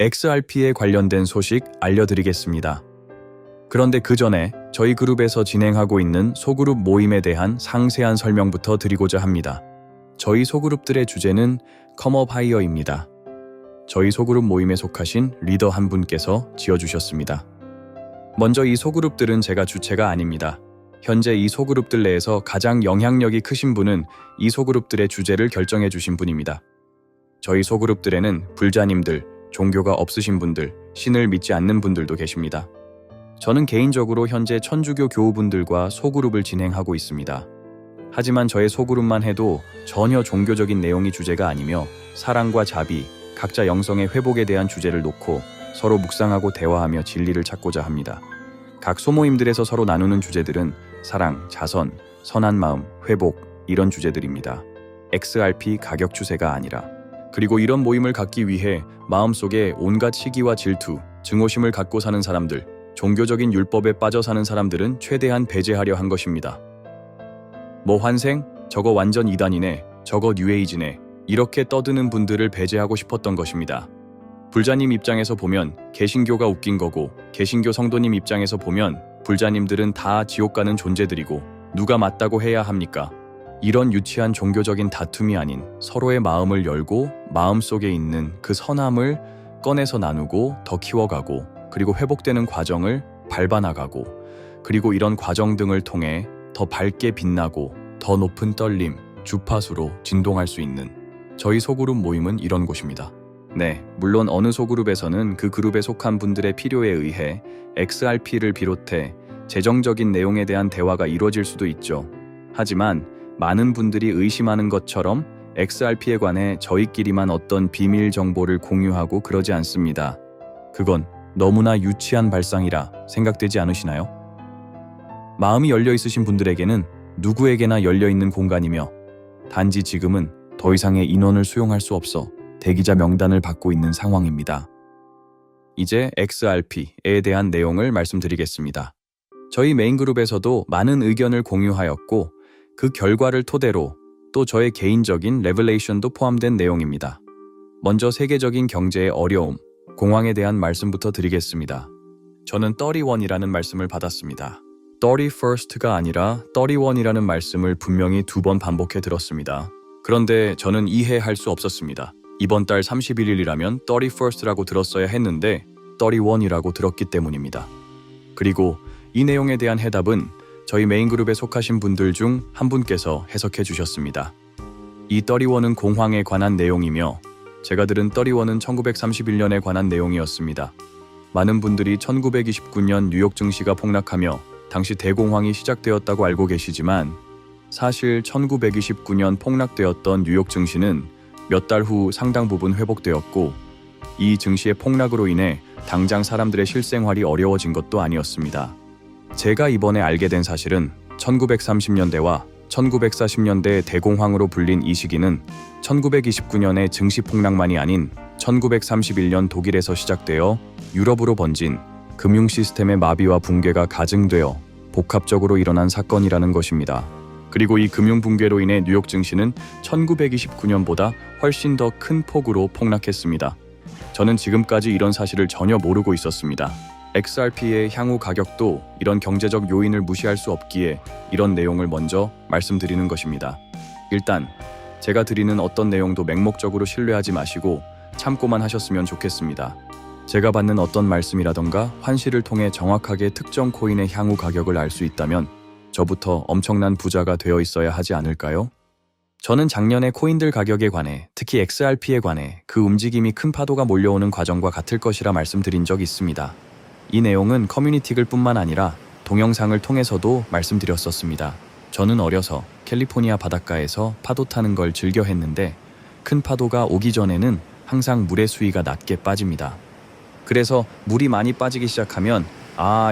XRP에 관련된 소식 알려드리겠습니다. 그런데 그 전에 저희 그룹에서 진행하고 있는 소그룹 모임에 대한 상세한 설명부터 드리고자 합니다. 저희 소그룹들의 주제는 컴업 하이어입니다. 저희 소그룹 모임에 속하신 리더 한 분께서 지어주셨습니다. 먼저 이 소그룹들은 제가 주체가 아닙니다. 현재 이 소그룹들 내에서 가장 영향력이 크신 분은 이 소그룹들의 주제를 결정해 주신 분입니다. 저희 소그룹들에는 불자님들, 종교가 없으신 분들, 신을 믿지 않는 분들도 계십니다. 저는 개인적으로 현재 천주교 교우분들과 소그룹을 진행하고 있습니다. 하지만 저의 소그룹만 해도 전혀 종교적인 내용이 주제가 아니며 사랑과 자비, 각자 영성의 회복에 대한 주제를 놓고 서로 묵상하고 대화하며 진리를 찾고자 합니다. 각 소모임들에서 서로 나누는 주제들은 사랑, 자선, 선한 마음, 회복 이런 주제들입니다. XRP 가격 추세가 아니라. 그리고 이런 모임을 갖기 위해 마음속에 온갖 시기와 질투, 증오심을 갖고 사는 사람들, 종교적인 율법에 빠져 사는 사람들은 최대한 배제하려 한 것입니다. 뭐 환생? 저거 완전 이단이네, 저거 뉴에이지네 이렇게 떠드는 분들을 배제하고 싶었던 것입니다. 불자님 입장에서 보면 개신교가 웃긴 거고 개신교 성도님 입장에서 보면 불자님들은 다 지옥 가는 존재들이고 누가 맞다고 해야 합니까? 이런 유치한 종교적인 다툼이 아닌 서로의 마음을 열고 마음속에 있는 그 선함을 꺼내서 나누고 더 키워가고 그리고 회복되는 과정을 밟아나가고 그리고 이런 과정 등을 통해 더 밝게 빛나고 더 높은 떨림, 주파수로 진동할 수 있는 저희 소그룹 모임은 이런 곳입니다. 네, 물론 어느 소그룹에서는 그 그룹에 속한 분들의 필요에 의해 XRP를 비롯해 재정적인 내용에 대한 대화가 이루어질 수도 있죠. 하지만 많은 분들이 의심하는 것처럼 XRP에 관해 저희끼리만 어떤 비밀 정보를 공유하고 그러지 않습니다. 그건 너무나 유치한 발상이라 생각되지 않으시나요? 마음이 열려 있으신 분들에게는 누구에게나 열려 있는 공간이며 단지 지금은 더 이상의 인원을 수용할 수 없어 대기자 명단을 받고 있는 상황입니다. 이제 XRP에 대한 내용을 말씀드리겠습니다. 저희 메인 그룹에서도 많은 의견을 공유하였고 그 결과를 토대로 또 저의 개인적인 레벨레이션도 포함된 내용입니다. 먼저 세계적인 경제의 어려움, 공황에 대한 말씀부터 드리겠습니다. 저는 31이라는 말씀을 받았습니다. 31st가 아니라 31이라는 말씀을 분명히 2번 반복해 들었습니다. 그런데 저는 이해할 수 없었습니다. 이번 달 31일이라면 31st라고 들었어야 했는데 31이라고 들었기 때문입니다. 그리고 이 내용에 대한 해답은 저희 메인 그룹에 속하신 분들 중 한 분께서 해석해 주셨습니다. 이 31은 공황에 관한 내용이며 제가 들은 31은 1931년에 관한 내용이었습니다. 많은 분들이 1929년 뉴욕 증시가 폭락하며 당시 대공황이 시작되었다고 알고 계시지만 사실 1929년 폭락되었던 뉴욕 증시는 몇 달 후 상당 부분 회복되었고 이 증시의 폭락으로 인해 당장 사람들의 실생활이 어려워진 것도 아니었습니다. 제가 이번에 알게 된 사실은 1930년대와 1940년대 대공황으로 불린 이 시기는 1929년의 증시 폭락만이 아닌 1931년 독일에서 시작되어 유럽으로 번진 금융 시스템의 마비와 붕괴가 가증되어 복합적으로 일어난 사건이라는 것입니다. 그리고 이 금융 붕괴로 인해 뉴욕 증시는 1929년보다 훨씬 더 큰 폭으로 폭락했습니다. 저는 지금까지 이런 사실을 전혀 모르고 있었습니다. XRP의 향후 가격도 이런 경제적 요인을 무시할 수 없기에 이런 내용을 먼저 말씀드리는 것입니다. 일단 제가 드리는 어떤 내용도 맹목적으로 신뢰하지 마시고 참고만 하셨으면 좋겠습니다. 제가 받는 어떤 말씀이라던가 환시를 통해 정확하게 특정 코인의 향후 가격을 알 수 있다면 저부터 엄청난 부자가 되어 있어야 하지 않을까요? 저는 작년에 코인들 가격에 관해, 특히 XRP에 관해 그 움직임이 큰 파도가 몰려오는 과정과 같을 것이라 말씀드린 적이 있습니다. 이 내용은 커뮤니티글 뿐만 아니라 동영상을 통해서도 말씀드렸었습니다. 저는 어려서 캘리포니아 바닷가에서 파도 타는 걸 즐겨 했는데 큰 파도가 오기 전에는 항상 물의 수위가 낮게 빠집니다. 그래서 물이 많이 빠지기 시작하면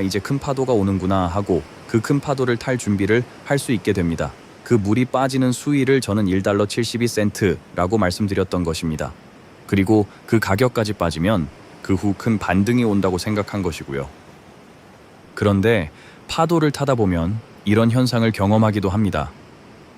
이제 큰 파도가 오는구나 하고 그 큰 파도를 탈 준비를 할 수 있게 됩니다. 그 물이 빠지는 수위를 저는 1달러 72센트라고 말씀드렸던 것입니다. 그리고 그 가격까지 빠지면 그 후 큰 반등이 온다고 생각한 것이고요. 그런데 파도를 타다 보면 이런 현상을 경험하기도 합니다.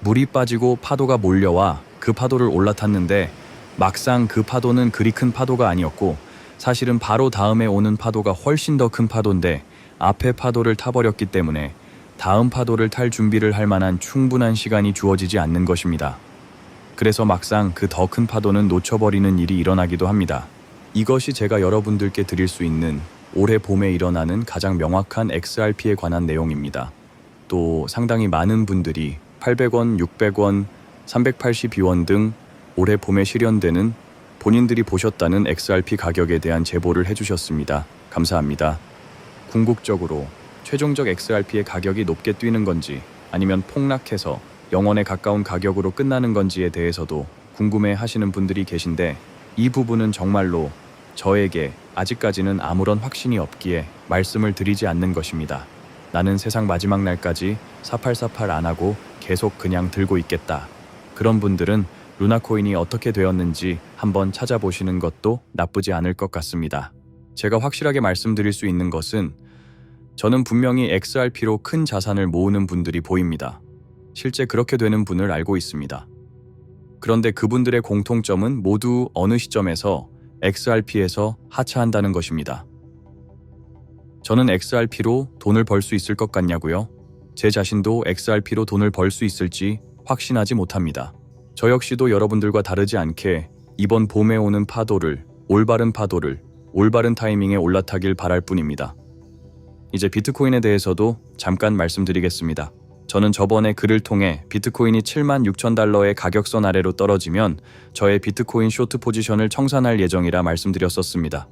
물이 빠지고 파도가 몰려와 그 파도를 올라탔는데 막상 그 파도는 그리 큰 파도가 아니었고 사실은 바로 다음에 오는 파도가 훨씬 더 큰 파도인데 앞에 파도를 타버렸기 때문에 다음 파도를 탈 준비를 할 만한 충분한 시간이 주어지지 않는 것입니다. 그래서 막상 그 더 큰 파도는 놓쳐버리는 일이 일어나기도 합니다. 이것이 제가 여러분들께 드릴 수 있는 올해 봄에 일어나는 가장 명확한 XRP에 관한 내용입니다. 또 상당히 많은 분들이 800원, 600원, 382원 등 올해 봄에 실현되는 본인들이 보셨다는 XRP 가격에 대한 제보를 해주셨습니다. 감사합니다. 궁극적으로 최종적 XRP의 가격이 높게 뛰는 건지 아니면 폭락해서 0원에 가까운 가격으로 끝나는 건지에 대해서도 궁금해 하시는 분들이 계신데 이 부분은 정말로 저에게 아직까지는 아무런 확신이 없기에 말씀을 드리지 않는 것입니다. 나는 세상 마지막 날까지 4848 안 하고 계속 그냥 들고 있겠다. 그런 분들은 루나코인이 어떻게 되었는지 한번 찾아보시는 것도 나쁘지 않을 것 같습니다. 제가 확실하게 말씀드릴 수 있는 것은 저는 분명히 XRP로 큰 자산을 모으는 분들이 보입니다. 실제 그렇게 되는 분을 알고 있습니다. 그런데 그분들의 공통점은 모두 어느 시점에서 XRP에서 하차한다는 것입니다. 저는 XRP로 돈을 벌 수 있을 것 같냐고요? 제 자신도 XRP로 돈을 벌 수 있을지 확신하지 못합니다. 저 역시도 여러분들과 다르지 않게 이번 봄에 오는 파도를, 올바른 타이밍에 올라타길 바랄 뿐입니다. 이제 비트코인에 대해서도 잠깐 말씀드리겠습니다. 저는 저번에 글을 통해 비트코인이 76,000달러의 가격선 아래로 떨어지면 저의 비트코인 쇼트 포지션을 청산할 예정이라 말씀드렸었습니다.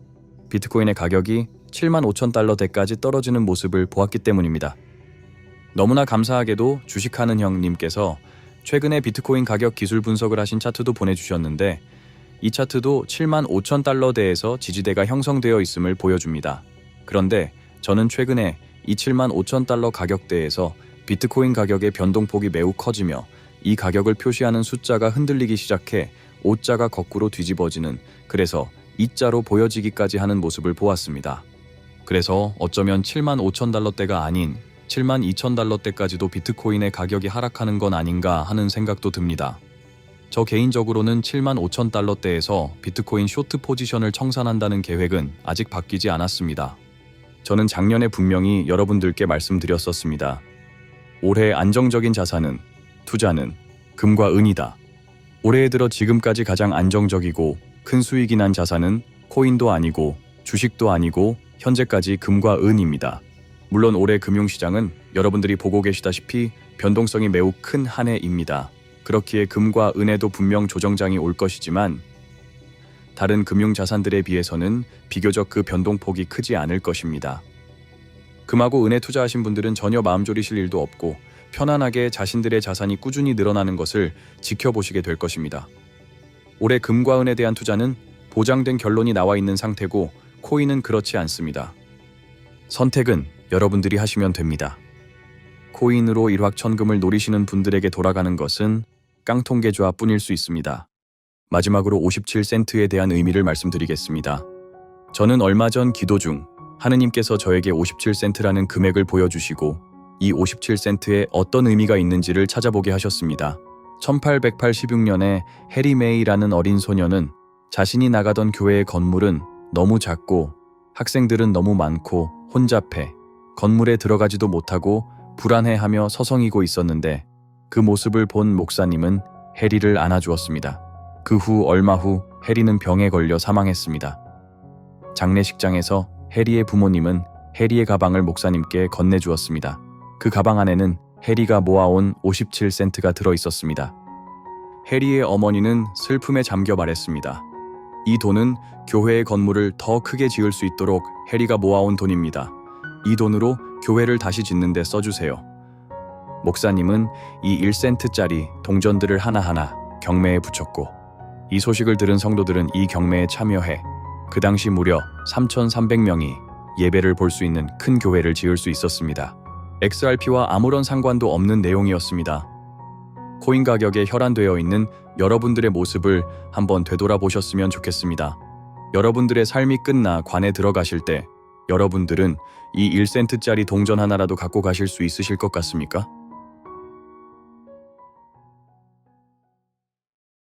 비트코인의 가격이 75,000달러대까지 떨어지는 모습을 보았기 때문입니다. 너무나 감사하게도 주식하는 형님께서 최근에 비트코인 가격 기술 분석을 하신 차트도 보내주셨는데 이 차트도 75,000달러대에서 지지대가 형성되어 있음을 보여줍니다. 그런데 저는 최근에 이 75,000달러 가격대에서 비트코인 가격의 변동폭이 매우 커지며 이 가격을 표시하는 숫자가 흔들리기 시작해 O자가 거꾸로 뒤집어지는, 그래서 E자로 보여지기까지 하는 모습을 보았습니다. 그래서 어쩌면 75,000달러대가 아닌 72,000달러대까지도 비트코인의 가격이 하락하는 건 아닌가 하는 생각도 듭니다. 저 개인적으로는 75,000달러대에서 비트코인 쇼트 포지션을 청산한다는 계획은 아직 바뀌지 않았습니다. 저는 작년에 분명히 여러분들께 말씀드렸었습니다. 올해 안정적인 자산은, 투자는 금과 은이다. 올해 들어 지금까지 가장 안정적이고 큰 수익이 난 자산은 코인도 아니고 주식도 아니고 현재까지 금과 은입니다. 물론 올해 금융시장은 여러분들이 보고 계시다시피 변동성이 매우 큰 한 해입니다. 그렇기에 금과 은에도 분명 조정장이 올 것이지만 다른 금융자산들에 비해서는 비교적 그 변동폭이 크지 않을 것입니다. 금하고 은에 투자하신 분들은 전혀 마음 졸이실 일도 없고 편안하게 자신들의 자산이 꾸준히 늘어나는 것을 지켜보시게 될 것입니다. 올해 금과 은에 대한 투자는 보장된 결론이 나와 있는 상태고 코인은 그렇지 않습니다. 선택은 여러분들이 하시면 됩니다. 코인으로 일확천금을 노리시는 분들에게 돌아가는 것은 깡통계좌뿐일 수 있습니다. 마지막으로 57센트에 대한 의미를 말씀드리겠습니다. 저는 얼마 전 기도 중 하느님께서 저에게 57센트라는 금액을 보여주시고 이 57센트에 어떤 의미가 있는지를 찾아보게 하셨습니다. 1886년에 해리 메이라는 어린 소녀는 자신이 나가던 교회의 건물은 너무 작고 학생들은 너무 많고 혼잡해 건물에 들어가지도 못하고 불안해하며 서성이고 있었는데 그 모습을 본 목사님은 해리를 안아주었습니다. 그 후 얼마 후 해리는 병에 걸려 사망했습니다. 장례식장에서 해리의 부모님은 해리의 가방을 목사님께 건네주었습니다. 그 가방 안에는 해리가 모아온 57센트가 들어있었습니다. 해리의 어머니는 슬픔에 잠겨 말했습니다. 이 돈은 교회의 건물을 더 크게 지을 수 있도록 해리가 모아온 돈입니다. 이 돈으로 교회를 다시 짓는 데 써주세요. 목사님은 이 1센트짜리 동전들을 하나하나 경매에 붙였고 이 소식을 들은 성도들은 이 경매에 참여해 그 당시 무려 3,300명이 예배를 볼 수 있는 큰 교회를 지을 수 있었습니다. XRP와 아무런 상관도 없는 내용이었습니다. 코인 가격에 혈안되어 있는 여러분들의 모습을 한번 되돌아보셨으면 좋겠습니다. 여러분들의 삶이 끝나 관에 들어가실 때 여러분들은 이 1센트짜리 동전 하나라도 갖고 가실 수 있으실 것 같습니까?